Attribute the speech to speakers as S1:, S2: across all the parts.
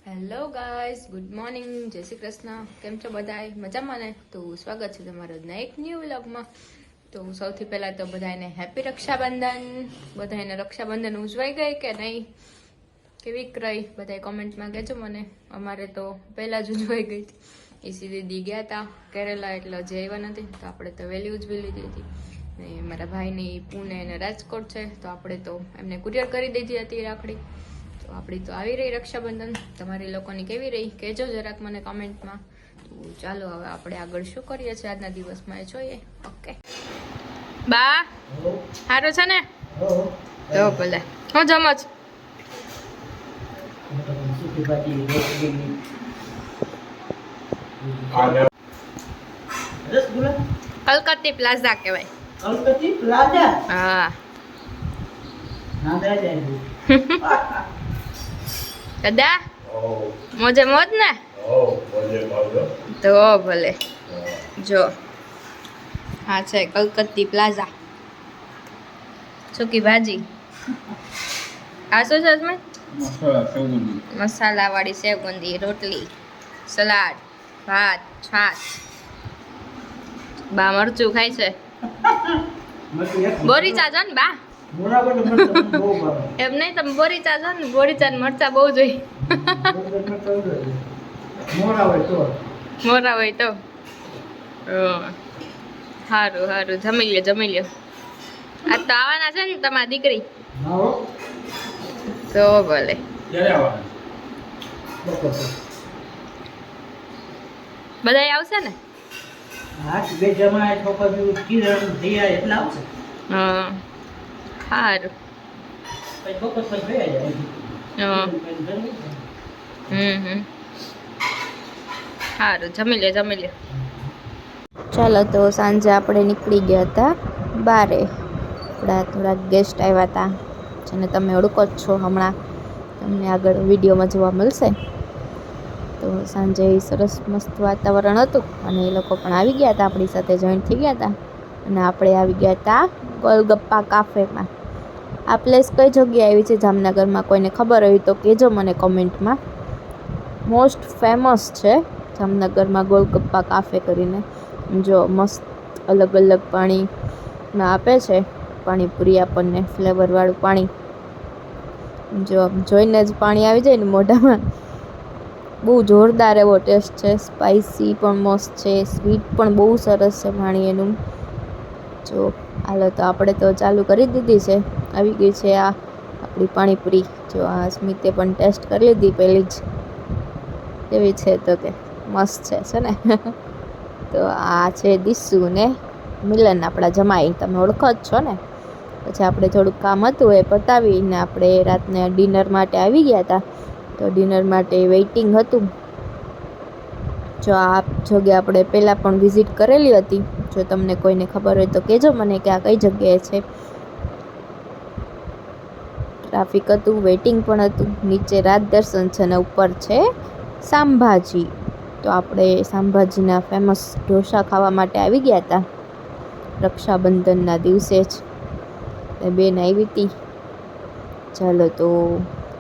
S1: Hello guys, good morning, જય શ્રી કૃષ્ણ. કેમ છો બધાય? મજામાં ને? તો સ્વાગત છે તમારો એક ન્યૂ વ્લોગમાં. તો સૌથી પહેલા તો બધાને હેપી રક્ષાબંધન. બધાને રક્ષાબંધન ઉજવાઈ ગઈ કે નહીં, કેવી રહી બધાય કોમેન્ટમાં કહેજો મને. અમારે તો પહેલા જ ઉજવાઈ ગઈ હતી. ઈસી દીદી ગયા હતા કેરેલા, એટલે હજી આવ્યા નથી, તો આપણે તો વહેલી ઉજવી લીધી હતી. ને મારા ભાઈની પુણે અને રાજકોટ છે, તો આપણે તો એમને કુરિયર કરી દીધી હતી રાખડી. તો આપણી તો આવી રહી રક્ષાબંધન. તમારી લોકોની કેવી રહી કહેજો જરાક મને કોમેન્ટમાં. તો ચાલો હવે આપણે આગળ શું કરીએ છીએ આજના દિવસમાં એ જોઈએ. ઓકે બા, સારું છે ને? તો ભલે. હું જમો છો? કલકત્તી પ્લાઝા કહેવાય.
S2: કલકત્તી પ્લાઝા?
S1: હા.
S2: નાંદરા જાય
S1: દાદા મોજે મોજ ને? તો ભલે. જો હા છે કલકત્તી પ્લાઝા. સૂકી ભાજી. આ શું છે? મસાલા વાળી સેવગુંદી, રોટલી, સલાડ, ભાત, છાશ. બા મરચું ખાય છે. બોરી ચા જો ને બા. એમ નહીં, તમે બોરી ચા છો ને, બોરી ચા મરચા બહુ જોઈ. મોરા હોય તો સારું સારું. જમી લ્યો જમી લ્યો. આ તો આવવાના છે ને તમારી દીકરી? તો ભલે. બધા આવશે ને?
S2: હા,
S1: સારું. સારું, જમી લે જમી લે. ચાલો, તો સાંજે આપણે નીકળી ગયા હતા બારે. આપણા થોડાક ગેસ્ટ આવ્યા હતા, જેને તમે ઓળખો જ છો, હમણાં તમને આગળ વિડીયોમાં જોવા મળશે. તો સાંજે સરસ મસ્ત વાતાવરણ હતું અને એ લોકો પણ આવી ગયા હતા, આપણી સાથે જોઈન્ટ થઈ ગયા હતા. અને આપણે આવી ગયા હતા ગોલગપ્પા કાફેમાં. આ પ્લેસ કઈ જગ્યાએ આવી છે જામનગરમાં, કોઈને ખબર હોય તો કહેજો મને કોમેન્ટમાં. મોસ્ટ ફેમસ છે જામનગરમાં ગોલગપ્પા કાફે કરીને. જો મસ્ત અલગ અલગ પાણીમાં આપે છે પાણીપુરી આપણને, ફ્લેવરવાળું પાણી. જો જોઈને જ પાણી આવી જાય ને મોઢામાં. બહુ જોરદાર એવો ટેસ્ટ છે. સ્પાઇસી પણ મસ્ત છે, સ્વીટ પણ બહુ સરસ છે પાણી એનું. જો હાલો, તો આપણે તો ચાલુ કરી દીધી છે. આવી ગઈ છે આ આપણી પાણીપુરી. જો આ સ્મિતે પણ ટેસ્ટ કરી લીધી પહેલી જ. એવી છે તો કે મસ્ત છે ને? તો આ છે દિશુ ને મિલન, આપણા જમાઈ. તમે ઓળખો જ છો ને? પછી આપણે થોડુંક કામ હતું એ પતાવીને આપણે રાતને ડિનર માટે આવી ગયા હતા. તો ડિનર માટે વેઇટિંગ હતું. જો આ જગ્યા આપણે પહેલાં પણ વિઝિટ કરેલી હતી. જો તમને કોઈને ખબર હોય તો કહેજો મને કે આ કઈ જગ્યાએ છે. ટ્રાફિક હતું, વેઇટિંગ પણ હતું. નીચે રાજ દર્શન છે ને ઉપર છે સાંભાજી. તો આપણે સાંભાજીના ફેમસ ઢોસા ખાવા માટે આવી ગયા હતા રક્ષાબંધનના દિવસે જ. બેન આવી હતી. ચાલો, તો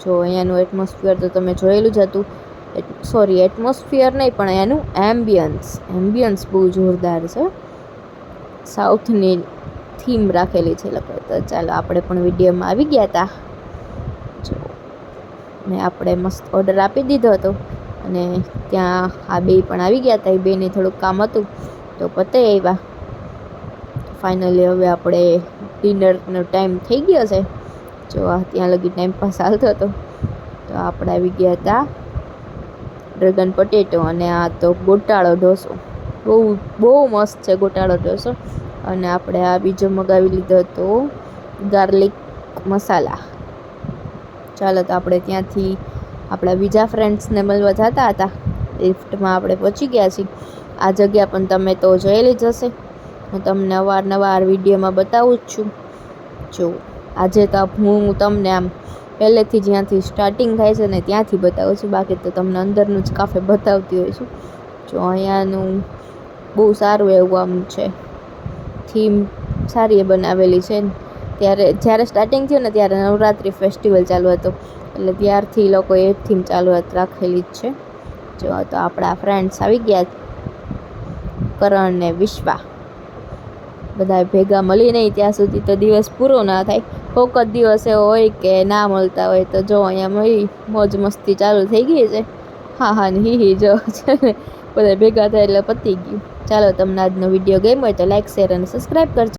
S1: જો અહીંયાનું એટમોસ્ફિયર તો તમે જોયેલું જ હતું. સોરી, એટમોસ્ફિયર નહીં પણ અહીંયાનું એમ્બિયન્સ બહુ જોરદાર છે. સાઉથની થીમ રાખેલી છે લોકો. તો ચાલો, આપણે પણ વિડીયોમાં આવી ગયા હતા. જો ને આપણે મસ્ત ઓર્ડર આપી દીધો હતો અને ત્યાં આ બે પણ આવી ગયા હતા. એ બેને થોડુંક કામ હતું તો પતે આવ્યા. ફાઇનલી હવે આપણે ડિનરનો ટાઈમ થઈ ગયો છે. જો આ ત્યાં લગી ટાઈમ પાસ ચાલતો હતો. તો આપણે આવી ગયા હતા ડ્રેગન પટેટો, અને આ તો ગોટાળો ઢોસો. બહુ મસ્ત છે ગોટાળો ઢોસો. અને આપણે આ બીજો મગાવી લીધો હતો ગાર્લિક મસાલા. ચાલો, તો આપણે ત્યાંથી આપણા બીજા ફ્રેન્ડ્સને મળવા જતા હતા. લિફ્ટમાં આપણે પહોંચી ગયા છીએ. આ જગ્યા પણ તમે તો જોયેલી જ હશે. હું તમને અવારનવાર વિડીયોમાં બતાવું જ છું. જો આજે તો હું તમને આમ પહેલેથી જ્યાંથી સ્ટાર્ટિંગ થાય છે ને ત્યાંથી બતાવું છું, બાકી તો તમને અંદરનું જ કાફે બતાવતી હોય છું. જો અહીંયાનું બહુ સારું એવું આમ છે, થીમ સારી એ બનાવેલી છે. ત્યારે જ્યારે સ્ટાર્ટિંગ થયું ને ત્યારે નવરાત્રિ ફેસ્ટિવલ ચાલુ હતો. એટલે ત્યારથી એ લોકો એ થીમ ચાલુ રાખેલી જ છે. જો તો આપણા ફ્રેન્ડ્સ આવી ગયા, કરણ ને વિશ્વા, બધા ભેગા મળી નહીં ત્યાં સુધી તો દિવસ પૂરો ના થાય. કોક જ દિવસ એવો હોય કે ના મળતા હોય, તો જો અહીંયા મળી મોજ મસ્તી ચાલુ થઈ ગઈ છે. હા હા ને હી જો છે ને બધા ભેગા થાય એટલે પતી ગયું. ચાલો, તમને આજનો વિડીયો ગમ્યો હોય તો લાઈક, શેર અને સબસ્ક્રાઈબ કરજો.